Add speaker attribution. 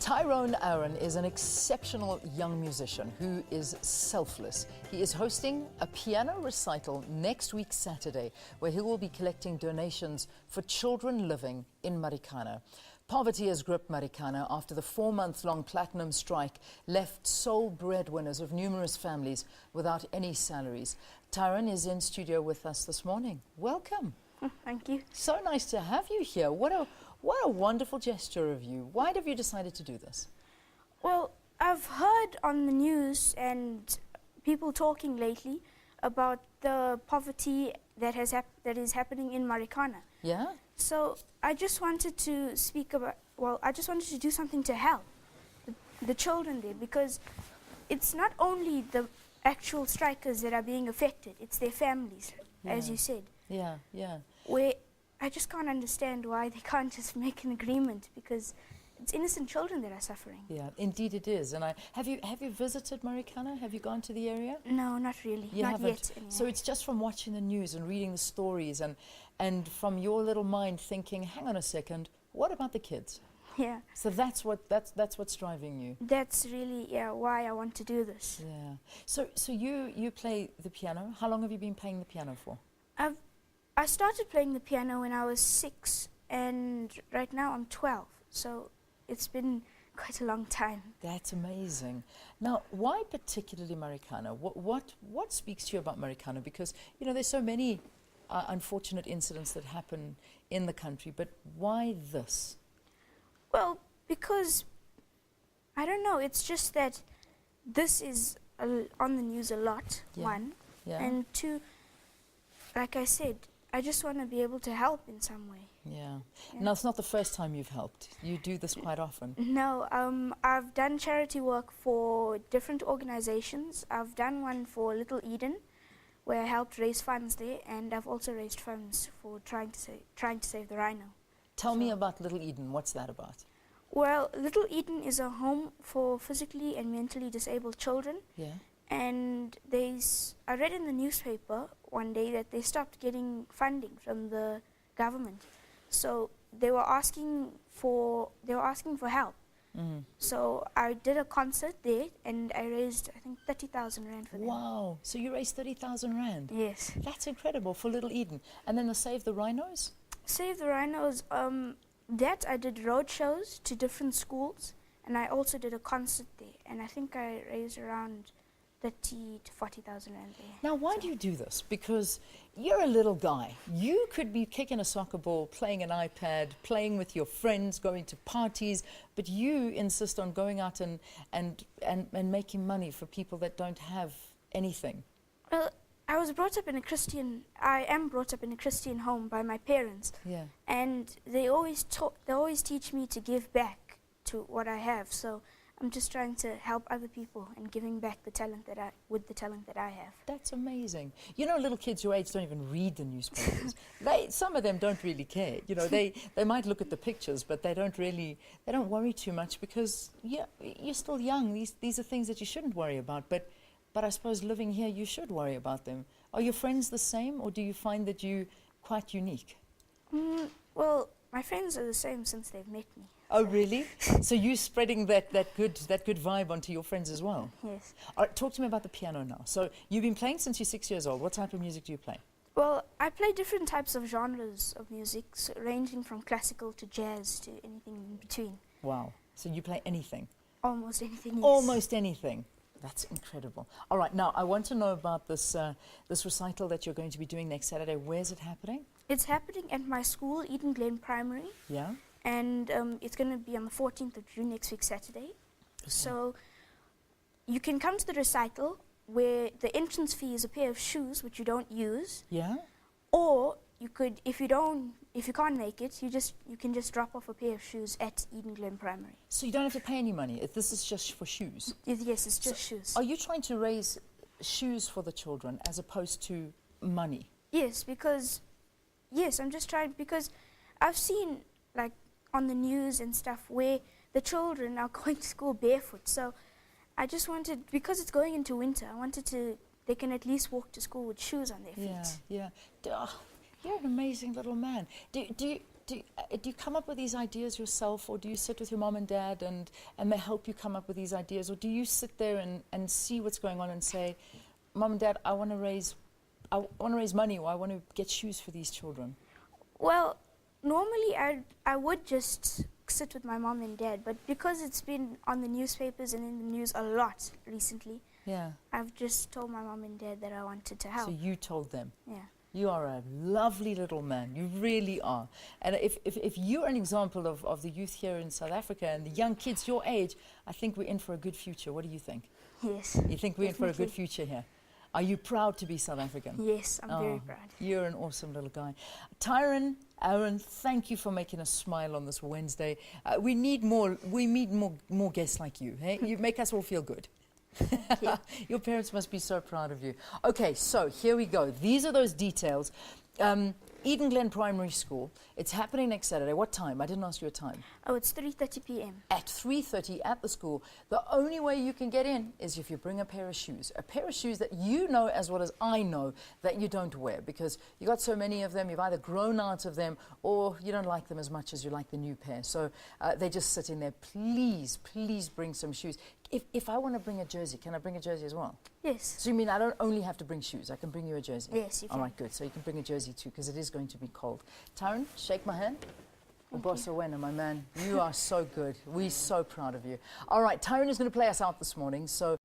Speaker 1: Tyrone is an exceptional young musician who is selfless. He is hosting a piano recital next week Saturday, where he will be collecting donations for children living in Marikana. Poverty has gripped Marikana after the 4-month-long platinum strike left sole breadwinners of numerous families without any salaries. Tyrone is in studio with us this morning. Welcome.
Speaker 2: Thank you.
Speaker 1: So nice to have you here. What a wonderful gesture of you. Why have you decided to do this?
Speaker 2: Well, I've heard on the news and people talking lately about the poverty that is happening in Marikana.
Speaker 1: Yeah?
Speaker 2: So I just wanted to speak about, I just wanted to do something to help the children there, because it's not only the actual strikers that are being affected, it's their families, as you said.
Speaker 1: Yeah, yeah.
Speaker 2: Where I just can't understand why they can't just make an agreement, because it's innocent children that are suffering.
Speaker 1: Yeah, indeed it is. And have you visited Marikana? Have you gone to the area?
Speaker 2: No, not really.
Speaker 1: You
Speaker 2: not
Speaker 1: haven't?
Speaker 2: Yet. Anyway.
Speaker 1: So it's just from watching the news and reading the stories and from your little mind thinking, hang on a second, what about the kids?
Speaker 2: Yeah.
Speaker 1: So that's what's driving you.
Speaker 2: That's really why I want to do this.
Speaker 1: Yeah. So you play the piano. How long have you been playing the piano for?
Speaker 2: I started playing the piano when I was 6, and right now I'm 12. So it's been quite a long time.
Speaker 1: That's amazing. Now, why particularly Marikana? What speaks to you about Marikana? Because, you know, there's so many unfortunate incidents that happen in the country, but why this?
Speaker 2: Well, because, I don't know, it's just that this is on the news a lot, one.
Speaker 1: Yeah.
Speaker 2: And two, like I said, I just want to be able to help in some way.
Speaker 1: Yeah. Now, it's not the first time you've helped. You do this quite often.
Speaker 2: No, I've done charity work for different organizations. I've done one for Little Eden, where I helped raise funds there, and I've also raised funds for trying to save the rhino.
Speaker 1: Tell me about Little Eden. What's that about?
Speaker 2: Well, Little Eden is a home for physically and mentally disabled children.
Speaker 1: Yeah.
Speaker 2: And I read in the newspaper one day that they stopped getting funding from the government. So they were asking for help.
Speaker 1: Mm-hmm.
Speaker 2: So I did a concert there, and I raised, I think, 30,000 rand for them.
Speaker 1: Wow. So you raised 30,000 rand?
Speaker 2: Yes.
Speaker 1: That's incredible for Little Eden. And then the Save the Rhinos?
Speaker 2: Save the Rhinos, that I did road shows to different schools, and I also did a concert there. And I think I raised around 30 to 40,000 rand there.
Speaker 1: Now, why do you do this? Because you're a little guy. You could be kicking a soccer ball, playing an iPad, playing with your friends, going to parties, but you insist on going out and making money for people that don't have anything.
Speaker 2: Well, I am brought up in a Christian home by my parents.
Speaker 1: Yeah.
Speaker 2: And they always teach me to give back to what I have. So I'm just trying to help other people and giving back with the talent that I have. That's
Speaker 1: amazing. You know, little kids your age don't even read the newspapers. Some of them don't really care. You know, they might look at the pictures, but they don't worry too much, because you're still young. These are things that you shouldn't worry about. But I suppose living here, you should worry about them. Are your friends the same, or do you find that you're quite unique?
Speaker 2: Well, my friends are the same since they've met me.
Speaker 1: Oh, really? So you're spreading that good vibe onto your friends as well?
Speaker 2: Yes.
Speaker 1: All right, talk to me about the piano now. So you've been playing since you're 6 years old. What type of music do you play?
Speaker 2: Well, I play different types of genres of music, so ranging from classical to jazz to anything in between.
Speaker 1: Wow. So you play anything?
Speaker 2: Almost anything, yes.
Speaker 1: Almost anything. That's incredible. All right, now I want to know about this recital that you're going to be doing next Saturday. Where's it happening? It's
Speaker 2: happening at my school, Eden Glen Primary.
Speaker 1: Yeah.
Speaker 2: And it's going to be on the 14th of June, next week, Saturday. Okay. So you can come to the recital, where the entrance fee is a pair of shoes, which you don't use.
Speaker 1: Yeah.
Speaker 2: Or you could, if you can't make it, you can just drop off a pair of shoes at Eden Glen Primary.
Speaker 1: So you don't have to pay any money. This is just for shoes.
Speaker 2: Yes, it's just shoes.
Speaker 1: Are you trying to raise shoes for the children as opposed to money?
Speaker 2: Yes, I'm just trying, because I've seen, like, on the news and stuff, where the children are going to school barefoot. So I just wanted, because it's going into winter, they can at least walk to school with shoes on their feet.
Speaker 1: Yeah, yeah. You're an amazing little man. do you come up with these ideas yourself, or do you sit with your mom and dad and they help you come up with these ideas, or do you sit there and see what's going on and say, Mom and Dad, I want to raise money, or I want to get shoes for these children?
Speaker 2: Well, normally I would just sit with my mom and dad, but because it's been on the newspapers and in the news a lot recently,
Speaker 1: Yeah.
Speaker 2: I've just told my mom and dad that I wanted to help.
Speaker 1: So you told them.
Speaker 2: Yeah.
Speaker 1: You are a lovely little man. You really are. And if you're an example of the youth here in South Africa and the young kids your age, I think we're in for a good future. What do you think?
Speaker 2: Yes.
Speaker 1: You think we're in for a good future here? Are you proud to be South African?
Speaker 2: Yes, I'm very proud.
Speaker 1: You're an awesome little guy. Tyrone, Aaron, thank you for making us smile on this Wednesday. We need more guests like you. Hey? You make us all feel good. Your parents must be so proud of you. Okay, so here we go. These are those details. Eden Glen Primary School. It's happening next Saturday. What time? I didn't ask you a time.
Speaker 2: Oh, it's 3:30 p.m.
Speaker 1: At 3:30 at the school. The only way you can get in is if you bring a pair of shoes. A pair of shoes that you know as well as I know that you don't wear, because you got so many of them, you've either grown out of them or you don't like them as much as you like the new pair. So they're just sitting there. Please, please bring some shoes. If I want to bring a jersey, can I bring a jersey as well?
Speaker 2: Yes.
Speaker 1: So you mean I don't only have to bring shoes, I can bring you a jersey?
Speaker 2: Yes, you can.
Speaker 1: All right, good. So you can bring a jersey too, because it is going to be cold. Tyrone, shake my hand. Boss Owena, my man, you are so good. We're so proud of you. All right, Tyrone is going to play us out this morning. So